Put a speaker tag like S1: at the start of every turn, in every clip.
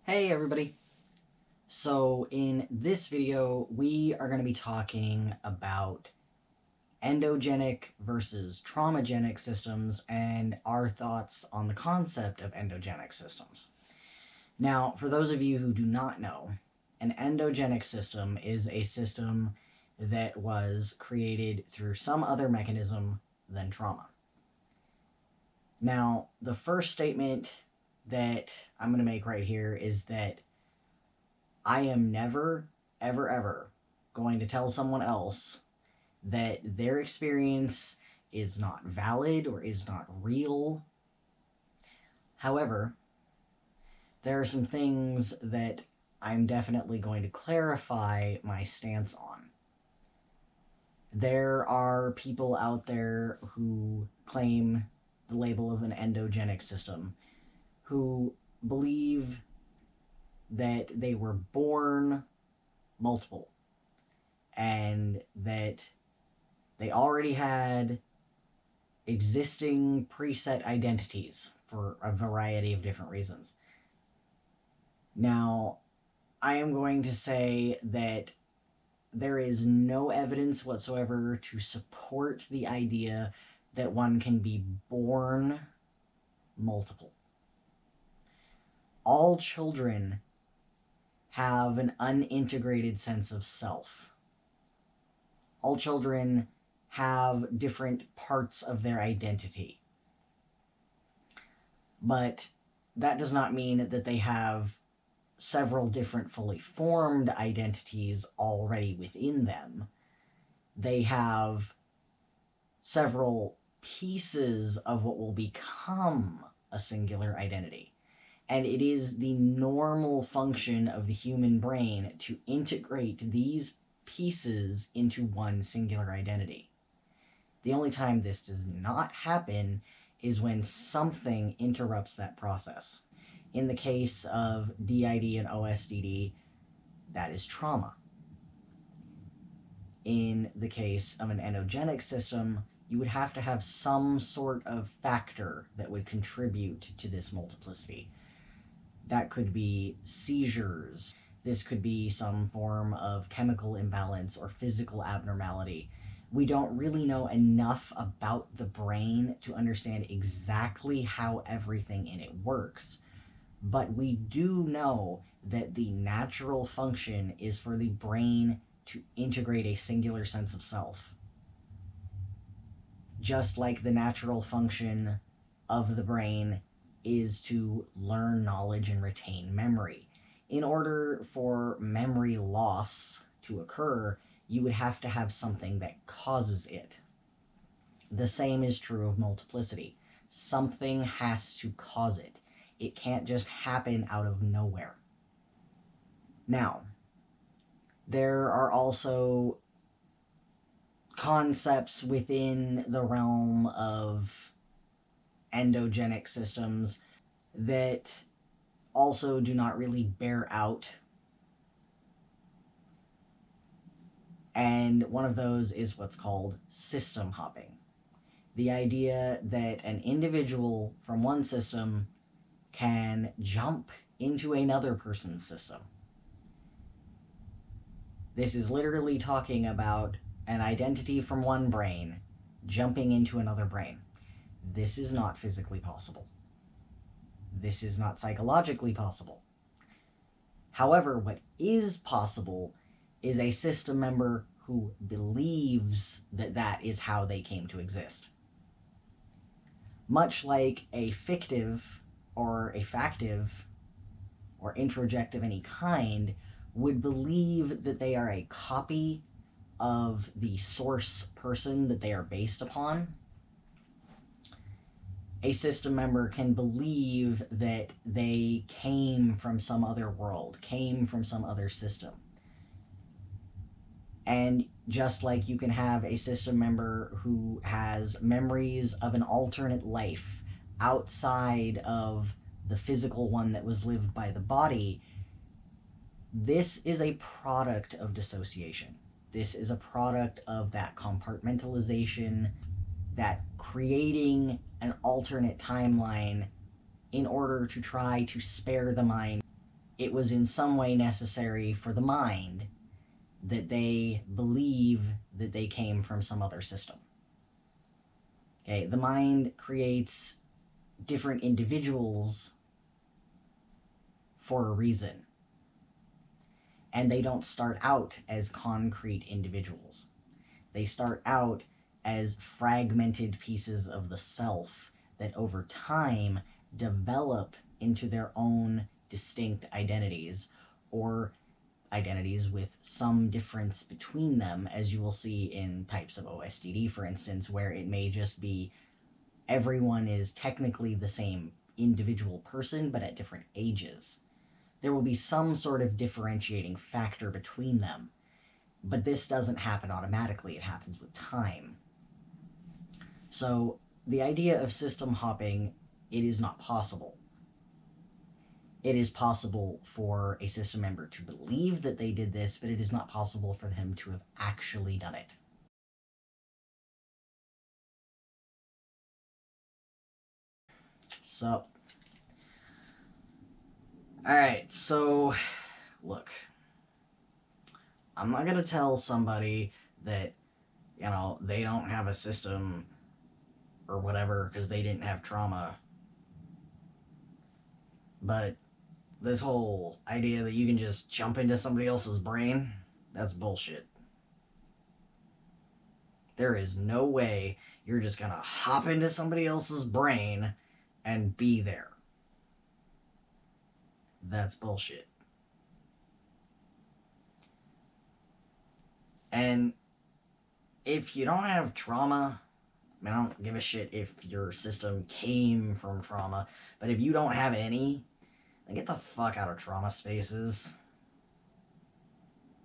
S1: Hey everybody! So in this video, we are going to be talking about endogenic versus traumagenic systems and our thoughts on the concept of endogenic systems. Now, for those of you who do not know, an endogenic system is a system that was created through some other mechanism than trauma. Now, the first statement that I'm going to make right here is that I am never, ever, ever going to tell someone else that their experience is not valid or is not real. However, there are some things that I'm definitely going to clarify my stance on. There are people out there who claim the label of an endogenic system who believe that they were born multiple and that they already had existing preset identities for a variety of different reasons. Now, I am going to say that there is no evidence whatsoever to support the idea that one can be born multiple. All children have an unintegrated sense of self. All children have different parts of their identity. But that does not mean that they have several different fully formed identities already within them. They have several pieces of what will become a singular identity. And it is the normal function of the human brain to integrate these pieces into one singular identity. The only time this does not happen is when something interrupts that process. In the case of DID and OSDD, that is trauma. In the case of an endogenic system, you would have to have some sort of factor that would contribute to this multiplicity. That could be seizures. This could be some form of chemical imbalance or physical abnormality. We don't really know enough about the brain to understand exactly how everything in it works. But we do know that the natural function is for the brain to integrate a singular sense of self. Just like the natural function of the brain is to learn knowledge and retain memory. In order for memory loss to occur, you would have to have something that causes it. The same is true of multiplicity. Something has to cause it. It can't just happen out of nowhere. Now, there are also concepts within the realm of endogenic systems that also do not really bear out. And one of those is what's called system hopping. The idea that an individual from one system can jump into another person's system. This is literally talking about an identity from one brain jumping into another brain. This is not physically possible. This is not psychologically possible. However, what is possible is a system member who believes that that is how they came to exist. Much like a fictive or a factive or introject of any kind would believe that they are a copy of the source person that they are based upon, a system member can believe that they came from some other world, came from some other system. And just like you can have a system member who has memories of an alternate life outside of the physical one that was lived by the body, this is a product of dissociation. This is a product of that compartmentalization, that creating an alternate timeline in order to try to spare the mind it was in some way necessary for the mind that they believe that they came from some other system. Okay, the mind creates different individuals for a reason. And they don't start out as concrete individuals. They start out as fragmented pieces of the self that over time develop into their own distinct identities, or identities with some difference between them, as you will see in types of OSDD, for instance, where it may just be everyone is technically the same individual person, but at different ages. There will be some sort of differentiating factor between them, but this doesn't happen automatically. It happens with time. So the idea of system hopping, it is not possible. It is possible for a system member to believe that they did this, but it is not possible for them to have actually done it. So, alright, so, look, I'm not gonna tell somebody that, you know, they don't have a system or whatever because they didn't have trauma. But this whole idea that you can just jump into somebody else's brain, that's bullshit. There is no way you're just gonna hop into somebody else's brain and be there. That's bullshit. And if you don't have trauma, I mean, I don't give a shit if your system came from trauma, but if you don't have any, then get the fuck out of trauma spaces.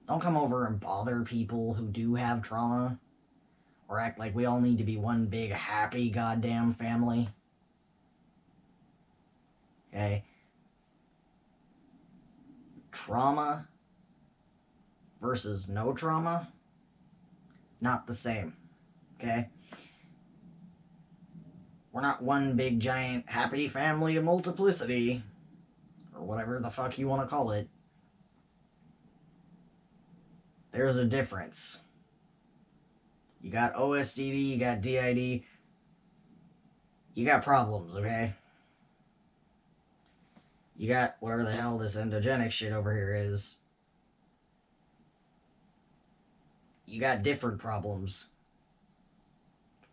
S1: Don't come over and bother people who do have trauma, or act like we all need to be one big happy goddamn family. Okay? Trauma versus no trauma, not the same. Okay? We're not one big giant happy family of multiplicity, or whatever the fuck you want to call it. There's a difference. You got OSDD, you got DID, you got problems, okay? You got whatever the hell this endogenic shit over here is. You got different problems.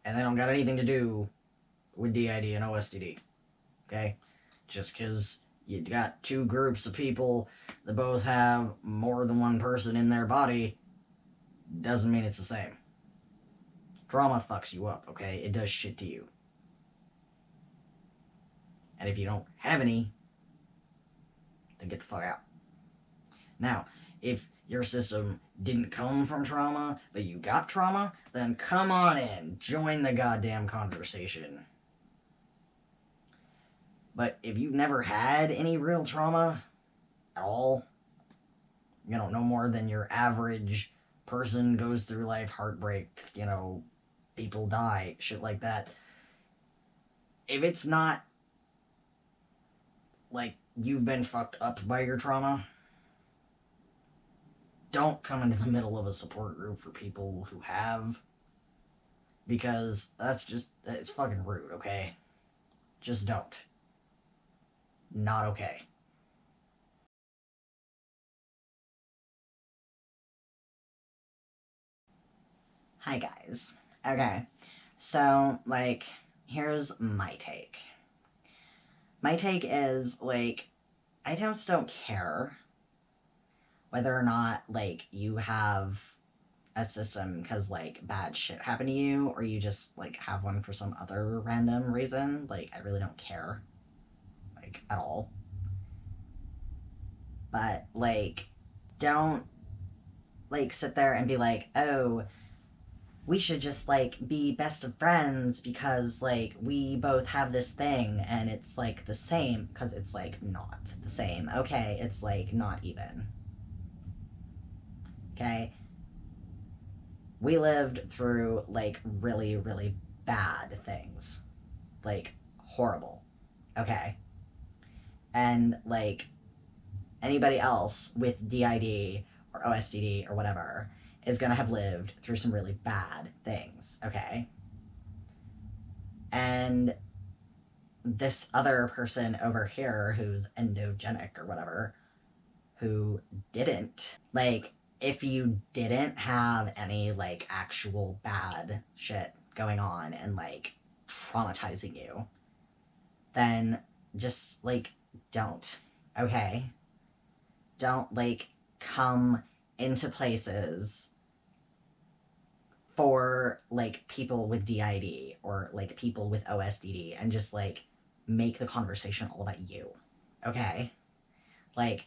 S1: And they don't got anything to do with DID and OSDD. Okay? Just because you got two groups of people that both have more than one person in their body doesn't mean it's the same. Trauma fucks you up, okay? It does shit to you. And if you don't have any, then get the fuck out. Now, if your system didn't come from trauma, but you got trauma, then come on in. Join the goddamn conversation. But if you've never had any real trauma at all, you know, no more than your average person goes through life, heartbreak, you know, people die, shit like that. If it's not like you've been fucked up by your trauma, don't come into the middle of a support group for people who have, because it's fucking rude, okay? Just don't. Not okay. Hi guys. Okay, so, like, here's my take. My take is, like, I just don't care whether or not, like, you have a system because, like, bad shit happened to you, or you just, like, have one for some other random reason. Like, I really don't care. Like, at all. But, like, don't, like, sit there and be like, oh, we should just, like, be best of friends because, like, we both have this thing and it's, like, the same, because it's, like, not the same. Okay, it's, like, not even. Okay? We lived through, like, really, really bad things. Like, horrible. Okay? And, like, anybody else with DID or OSDD or whatever is going to have lived through some really bad things, okay? And this other person over here who's endogenic or whatever, who didn't, like, if you didn't have any, like, actual bad shit going on and, like, traumatizing you, then just, like, don't, okay? Don't, like, come into places for, like, people with DID or, like, people with OSDD and just, like, make the conversation all about you, okay? Like,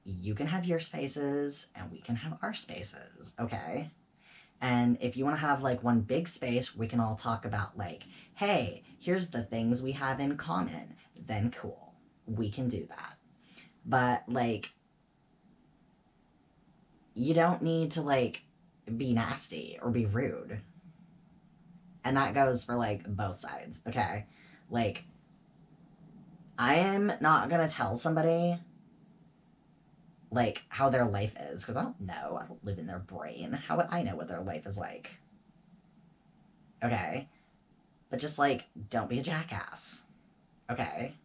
S1: you can have your spaces and we can have our spaces, okay? And if you want to have, like, one big space, we can all talk about, like, hey, here's the things we have in common. Then cool. We can do that. But, like, you don't need to, like, be nasty or be rude. And that goes for, like, both sides, okay? Like, I am not gonna tell somebody, like, how their life is, because I don't know. I don't live in their brain. How would I know what their life is like? Okay? But just, like, don't be a jackass. Okay?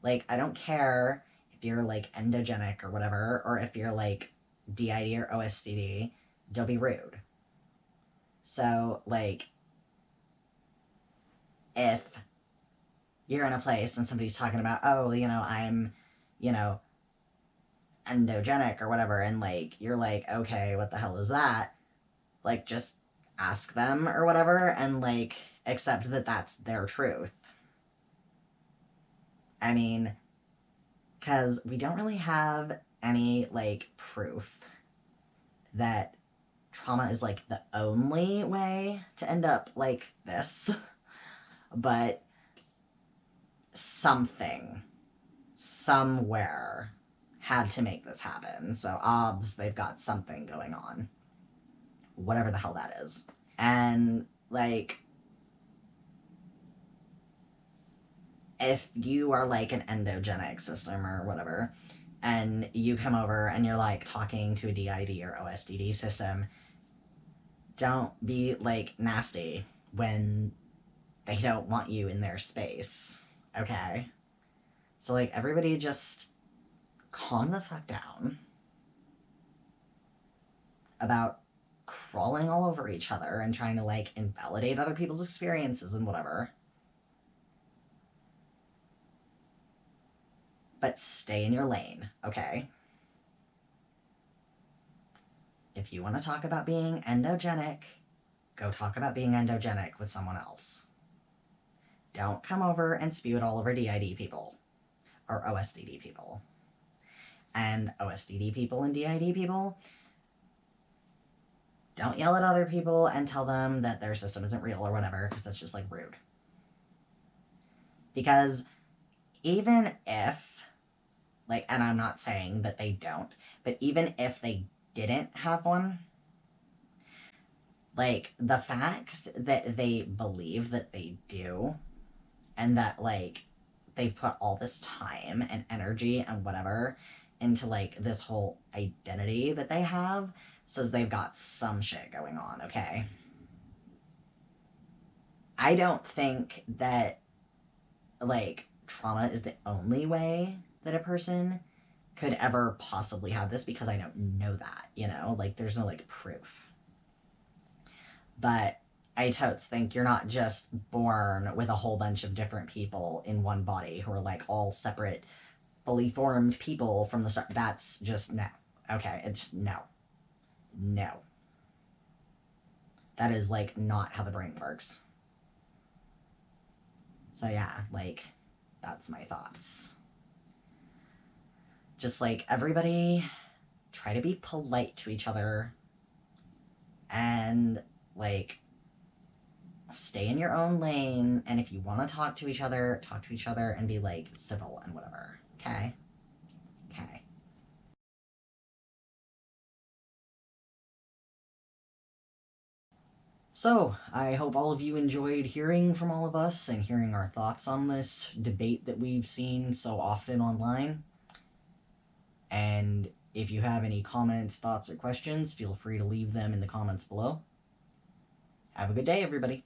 S1: Like, I don't care if you're, like, endogenic or whatever, or if you're, like, DID or OSDD, don't be rude. So, like, if you're in a place and somebody's talking about, oh, you know, I'm, you know, endogenic or whatever, and, like, you're like, okay, what the hell is that? Like, just ask them or whatever, and, like, accept that that's their truth. I mean, because we don't really have any, like, proof that trauma is, like, the only way to end up like this. But something, somewhere, had to make this happen. So, obvs, they've got something going on. Whatever the hell that is. And, like, if you are, like, an endogenic system or whatever, and you come over and you're, like, talking to a DID or OSDD system, don't be, like, nasty when they don't want you in their space, okay? So, like, everybody just calm the fuck down about crawling all over each other and trying to, like, invalidate other people's experiences and whatever. But stay in your lane, okay? If you want to talk about being endogenic, go talk about being endogenic with someone else. Don't come over and spew it all over DID people or OSDD people. And OSDD people and DID people, don't yell at other people and tell them that their system isn't real or whatever, because that's just, like, rude. Because even if, like, and I'm not saying that they don't, but even if they didn't have one, like, the fact that they believe that they do, and that, like, they've put all this time and energy and whatever into, like, this whole identity that they have, says they've got some shit going on, okay? I don't think that, like, trauma is the only way that a person could ever possibly have this, because I don't know that, you know? Like, there's no, like, proof. But I totes think you're not just born with a whole bunch of different people in one body who are, like, all separate, fully formed people from the start. That's just no. Okay, it's no. No. That is, like, not how the brain works. So yeah, like, that's my thoughts. Just, like, everybody try to be polite to each other and, like, stay in your own lane, and if you want to talk to each other and be, like, civil and whatever, okay? Okay. So, I hope all of you enjoyed hearing from all of us and hearing our thoughts on this debate that we've seen so often online. And if you have any comments, thoughts, or questions, feel free to leave them in the comments below. Have a good day, everybody.